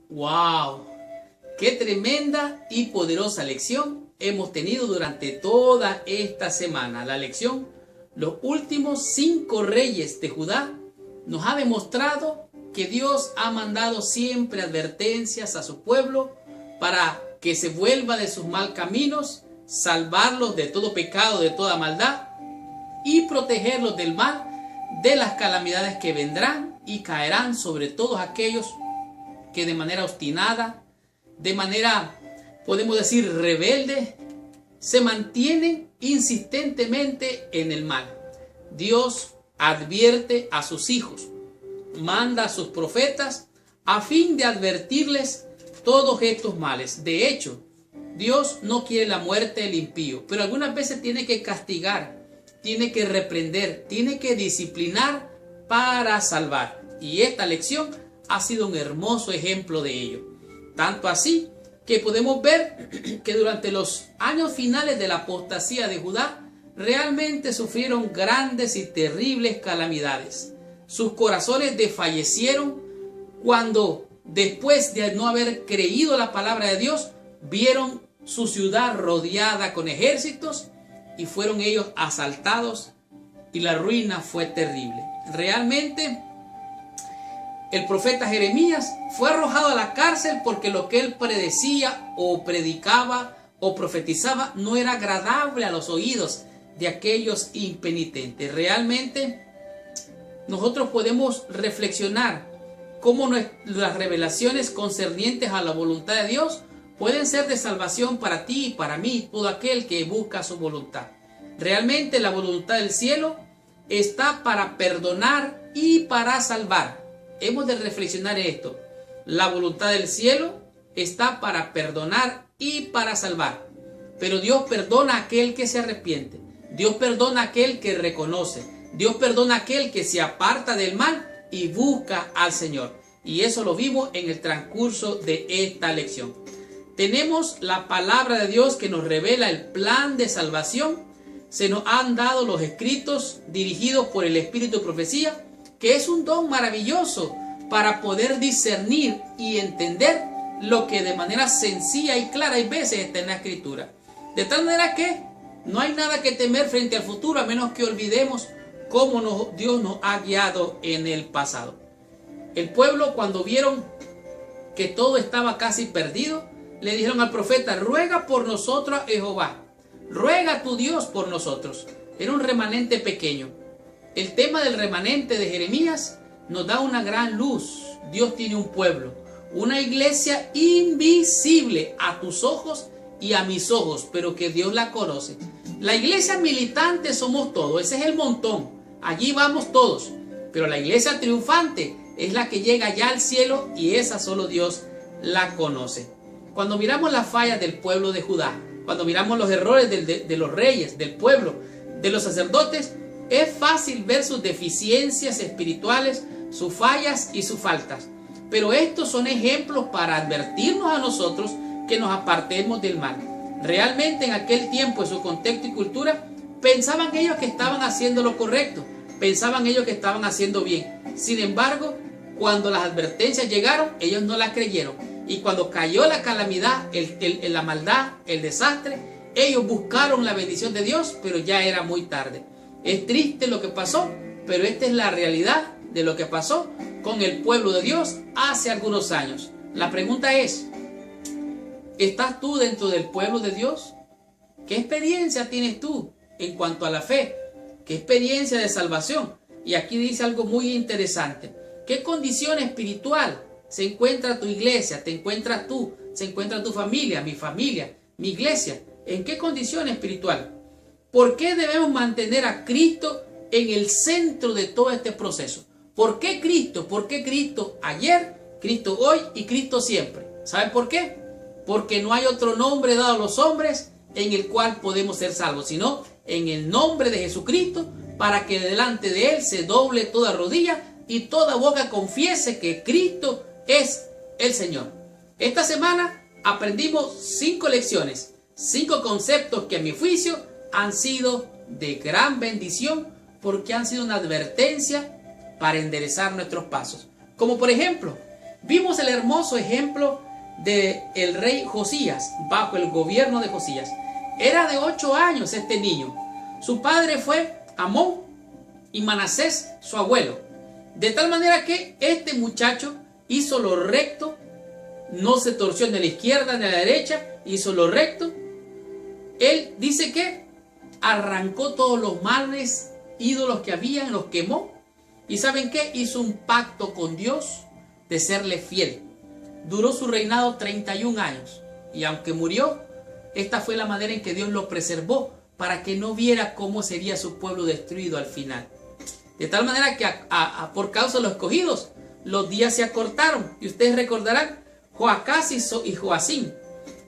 ¡Wow! ¡Qué tremenda y poderosa lección hemos tenido durante toda esta semana! La lección, los últimos 5 reyes de Judá, nos ha demostrado que Dios ha mandado siempre advertencias a su pueblo para que se vuelva de sus mal caminos, salvarlos de todo pecado, de toda maldad y protegerlos del mal, de las calamidades que vendrán y caerán sobre todos aquellos que de manera obstinada, de manera, podemos decir, rebelde, se mantienen insistentemente en el mal. Dios advierte a sus hijos, manda a sus profetas a fin de advertirles todos estos males. De hecho, Dios no quiere la muerte del impío, pero algunas veces tiene que castigar, tiene que reprender, tiene que disciplinar para salvar. Y esta lección ha sido un hermoso ejemplo de ello. Tanto así que podemos ver que durante los años finales de la apostasía de Judá, realmente sufrieron grandes y terribles calamidades. Sus corazones desfallecieron cuando, después de no haber creído la palabra de Dios, vieron su ciudad rodeada con ejércitos y fueron ellos asaltados y la ruina fue terrible. Realmente, el profeta Jeremías fue arrojado a la cárcel porque lo que él predecía o predicaba o profetizaba no era agradable a los oídos de aquellos impenitentes. Realmente nosotros podemos reflexionar cómo las revelaciones concernientes a la voluntad de Dios pueden ser de salvación para ti y para mí, todo aquel que busca su voluntad. Realmente la voluntad del cielo está para perdonar y para salvar. Hemos de reflexionar esto. La voluntad del cielo está para perdonar y para salvar. Pero Dios perdona a aquel que se arrepiente. Dios perdona a aquel que reconoce. Dios perdona a aquel que se aparta del mal y busca al Señor. Y eso lo vimos en el transcurso de esta lección. Tenemos la palabra de Dios que nos revela el plan de salvación. Se nos han dado los escritos dirigidos por el Espíritu de Profecía, que es un don maravilloso para poder discernir y entender lo que de manera sencilla y clara hay veces está en la Escritura. De tal manera que no hay nada que temer frente al futuro, a menos que olvidemos cómo Dios nos ha guiado en el pasado. El pueblo, cuando vieron que todo estaba casi perdido, le dijeron al profeta: ruega por nosotros a Jehová, ruega a tu Dios por nosotros. Era un remanente pequeño. El tema del remanente de Jeremías nos da una gran luz. Dios tiene un pueblo, una iglesia invisible a tus ojos y a mis ojos, pero que Dios la conoce. La iglesia militante somos todos, ese es el montón, allí vamos todos, pero la iglesia triunfante es la que llega ya al cielo y esa solo Dios la conoce. Cuando miramos las fallas del pueblo de Judá, cuando miramos los errores de los reyes, del pueblo, de los sacerdotes, es fácil ver sus deficiencias espirituales, sus fallas y sus faltas. Pero estos son ejemplos para advertirnos a nosotros que nos apartemos del mal. Realmente en aquel tiempo, en su contexto y cultura, pensaban ellos que estaban haciendo lo correcto, pensaban ellos que estaban haciendo bien. Sin embargo, cuando las advertencias llegaron, ellos no las creyeron. Y cuando cayó la calamidad, la maldad, el desastre, ellos buscaron la bendición de Dios, pero ya era muy tarde. Es triste lo que pasó, pero esta es la realidad de lo que pasó con el pueblo de Dios hace algunos años. La pregunta es: ¿estás tú dentro del pueblo de Dios? ¿Qué experiencia tienes tú en cuanto a la fe? ¿Qué experiencia de salvación? Y aquí dice algo muy interesante. ¿Qué condición espiritual se encuentra tu iglesia? ¿Te encuentras tú? ¿Se encuentra tu familia, mi iglesia? ¿En qué condición espiritual? ¿Por qué debemos mantener a Cristo en el centro de todo este proceso? ¿Por qué Cristo? ¿Por qué Cristo ayer, Cristo hoy y Cristo siempre? ¿Saben por qué? Porque no hay otro nombre dado a los hombres en el cual podemos ser salvos, sino en el nombre de Jesucristo, para que delante de Él se doble toda rodilla y toda boca confiese que Cristo es el Señor. Esta semana aprendimos 5 lecciones, 5 conceptos que a mi juicio han sido de gran bendición porque han sido una advertencia para enderezar nuestros pasos. Como por ejemplo, Vimos el hermoso ejemplo del rey Josías, bajo el gobierno de Josías. Era de 8 años este niño. Su padre fue Amón y Manasés, su abuelo. De tal manera que este muchacho hizo lo recto, no se torció ni a la izquierda ni a la derecha, hizo lo recto. Él dice que arrancó todos los males ídolos que había, los quemó. ¿Y saben qué? Hizo un pacto con Dios de serle fiel. Duró su reinado 31 años. Y aunque murió, esta fue la manera en que Dios lo preservó, para que no viera cómo sería su pueblo destruido al final. De tal manera que por causa de los escogidos, los días se acortaron. Y ustedes recordarán, Joacás y Joacim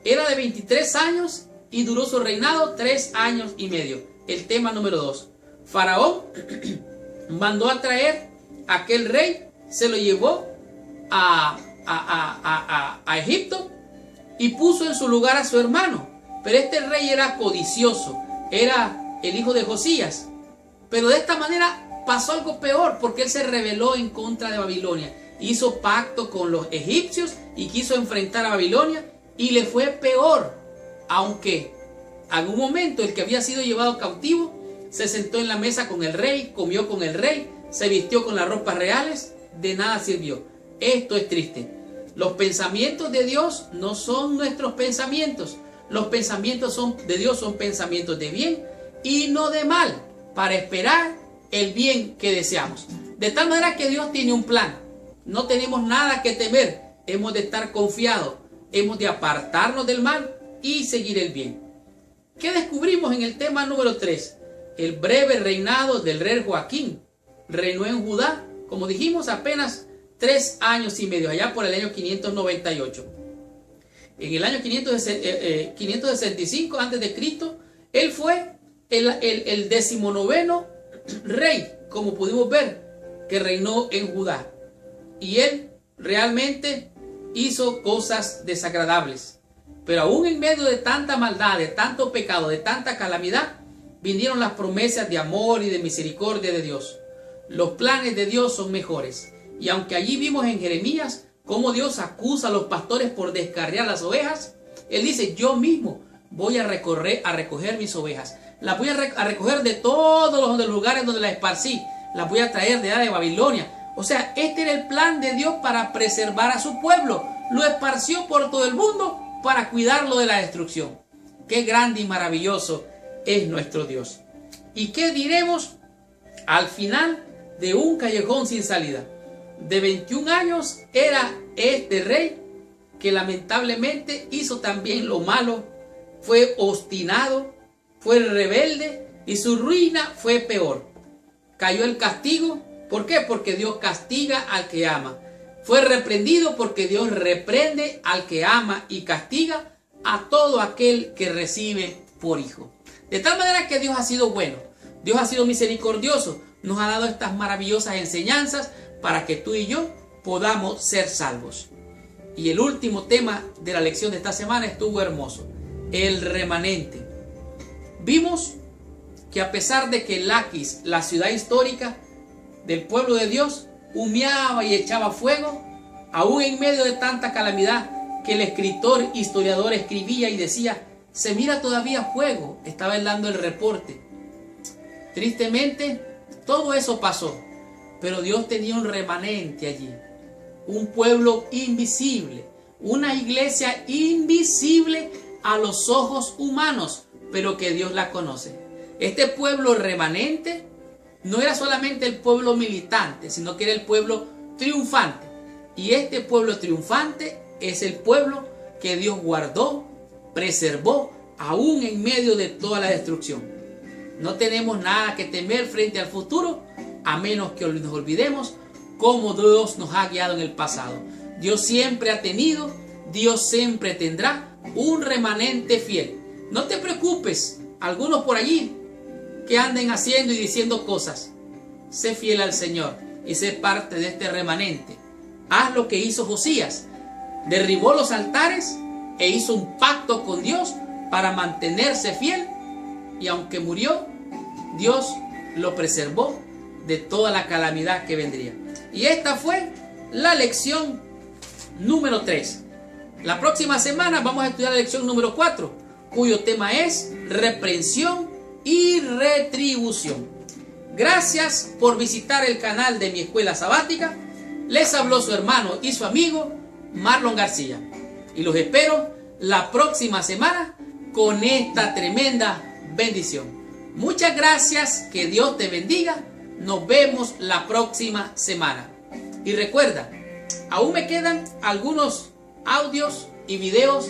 era de 23 años y duró su reinado 3 años y medio. El tema número 2. Faraón mandó a traer a aquel rey, se lo llevó a Egipto y puso en su lugar a su hermano. Pero este rey era codicioso, era el hijo de Josías. Pero de esta manera pasó algo peor, porque él se rebeló en contra de Babilonia. Hizo pacto con los egipcios y quiso enfrentar a Babilonia, y le fue peor. Aunque en un momento el que había sido llevado cautivo se sentó en la mesa con el rey, comió con el rey, se vistió con las ropas reales, de nada sirvió. Esto es triste. Los pensamientos de Dios no son nuestros pensamientos. Los pensamientos de Dios son pensamientos de bien y no de mal, para esperar el bien que deseamos. De tal manera que Dios tiene un plan. No tenemos nada que temer. Hemos de estar confiados. Hemos de apartarnos del mal y seguir el bien. ¿Qué descubrimos en el tema número 3? El breve reinado del rey Joaquín. Reinó en Judá, como dijimos, apenas 3 años y medio, allá por el año 598. En el año 565 a.C., él fue el 19º rey, como pudimos ver, que reinó en Judá. Y él realmente hizo cosas desagradables. Pero aún en medio de tanta maldad, de tanto pecado, de tanta calamidad, vinieron las promesas de amor y de misericordia de Dios. Los planes de Dios son mejores. Y aunque allí vimos en Jeremías cómo Dios acusa a los pastores por descarriar las ovejas, Él dice: yo mismo voy a recoger mis ovejas. Las voy a recoger de todos los lugares donde las esparcí. Las voy a traer de allá de Babilonia. O sea, este era el plan de Dios para preservar a su pueblo. Lo esparció por todo el mundo para cuidarlo de la destrucción. Qué grande y maravilloso es nuestro Dios. ¿Y qué diremos al final de un callejón sin salida? De 21 años era este rey que lamentablemente hizo también lo malo, fue obstinado, fue rebelde y su ruina fue peor. Cayó el castigo. ¿Por qué? Porque Dios castiga al que ama. Fue reprendido porque Dios reprende al que ama y castiga a todo aquel que recibe por hijo. De tal manera que Dios ha sido bueno, Dios ha sido misericordioso, nos ha dado estas maravillosas enseñanzas para que tú y yo podamos ser salvos. Y el último tema de la lección de esta semana estuvo hermoso: el remanente. Vimos que a pesar de que Laquis, la ciudad histórica del pueblo de Dios, humeaba y echaba fuego, aún en medio de tanta calamidad, que el escritor historiador escribía y decía: se mira todavía fuego. Estaba él dando el reporte. Tristemente, todo eso pasó, pero Dios tenía un remanente allí, un pueblo invisible, una iglesia invisible a los ojos humanos, pero que Dios la conoce. Este pueblo remanente no era solamente el pueblo militante, sino que era el pueblo triunfante. Y este pueblo triunfante es el pueblo que Dios guardó, preservó, aún en medio de toda la destrucción. No tenemos nada que temer frente al futuro, a menos que nos olvidemos cómo Dios nos ha guiado en el pasado. Dios siempre ha tenido, Dios siempre tendrá un remanente fiel. No te preocupes, algunos por allí que anden haciendo y diciendo cosas. Sé fiel al Señor y sé parte de este remanente. Haz lo que hizo Josías. Derribó los altares e hizo un pacto con Dios para mantenerse fiel. Y aunque murió, Dios lo preservó de toda la calamidad que vendría. Y esta fue la lección número 3. La próxima semana vamos a estudiar la lección número 4, cuyo tema es reprensión y retribución. Gracias por visitar el canal de mi escuela sabática. Les habló su hermano y su amigo Marlon García. Y los espero la próxima semana con esta tremenda bendición. Muchas gracias, que Dios te bendiga. Nos vemos la próxima semana. Y recuerda, aún me quedan algunos audios y videos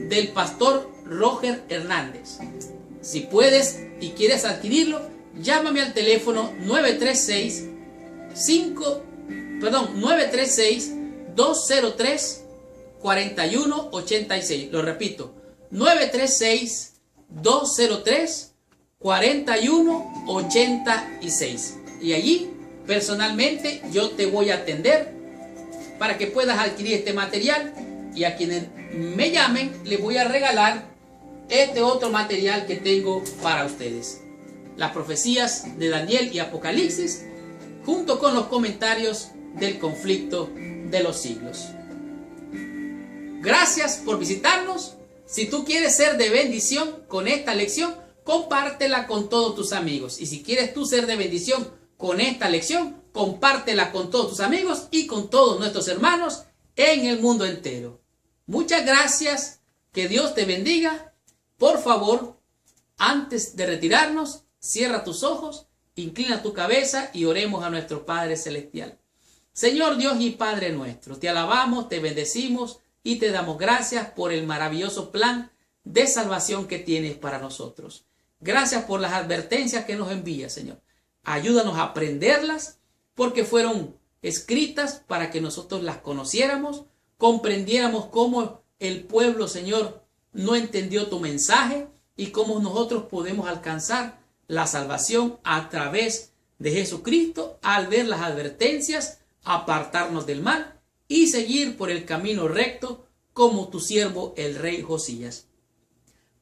del pastor Roger Hernández. Si puedes y quieres adquirirlo, llámame al teléfono 936-203-4186. Lo repito, 936-203-4186. Y allí personalmente yo te voy a atender para que puedas adquirir este material, y a quienes me llamen les voy a regalar este otro material que tengo para ustedes: las profecías de Daniel y Apocalipsis, junto con los comentarios del conflicto de los siglos. Gracias por visitarnos. Si tú quieres ser de bendición con esta lección, compártela con todos tus amigos. Y si quieres tú ser de bendición con esta lección, compártela con todos tus amigos y con todos nuestros hermanos en el mundo entero. Muchas gracias. Que Dios te bendiga. Por favor, antes de retirarnos, cierra tus ojos, inclina tu cabeza y oremos a nuestro Padre Celestial. Señor Dios y Padre nuestro, te alabamos, te bendecimos y te damos gracias por el maravilloso plan de salvación que tienes para nosotros. Gracias por las advertencias que nos envías, Señor. Ayúdanos a aprenderlas, porque fueron escritas para que nosotros las conociéramos, comprendiéramos cómo el pueblo, Señor, no entendió tu mensaje y cómo nosotros podemos alcanzar la salvación a través de Jesucristo al ver las advertencias, apartarnos del mal y seguir por el camino recto como tu siervo el rey Josías.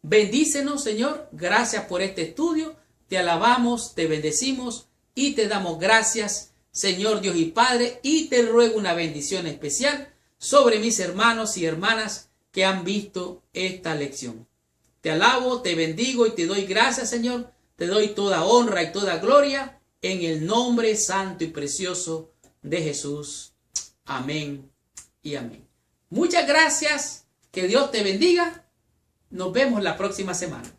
Bendícenos, Señor. Gracias por este estudio. Te alabamos, te bendecimos y te damos gracias, Señor Dios y Padre, y te ruego una bendición especial sobre mis hermanos y hermanas que han visto esta lección. Te alabo, te bendigo y te doy gracias, Señor. Te doy toda honra y toda gloria en el nombre santo y precioso de Jesús. Amén y amén. Muchas gracias. Que Dios te bendiga. Nos vemos la próxima semana.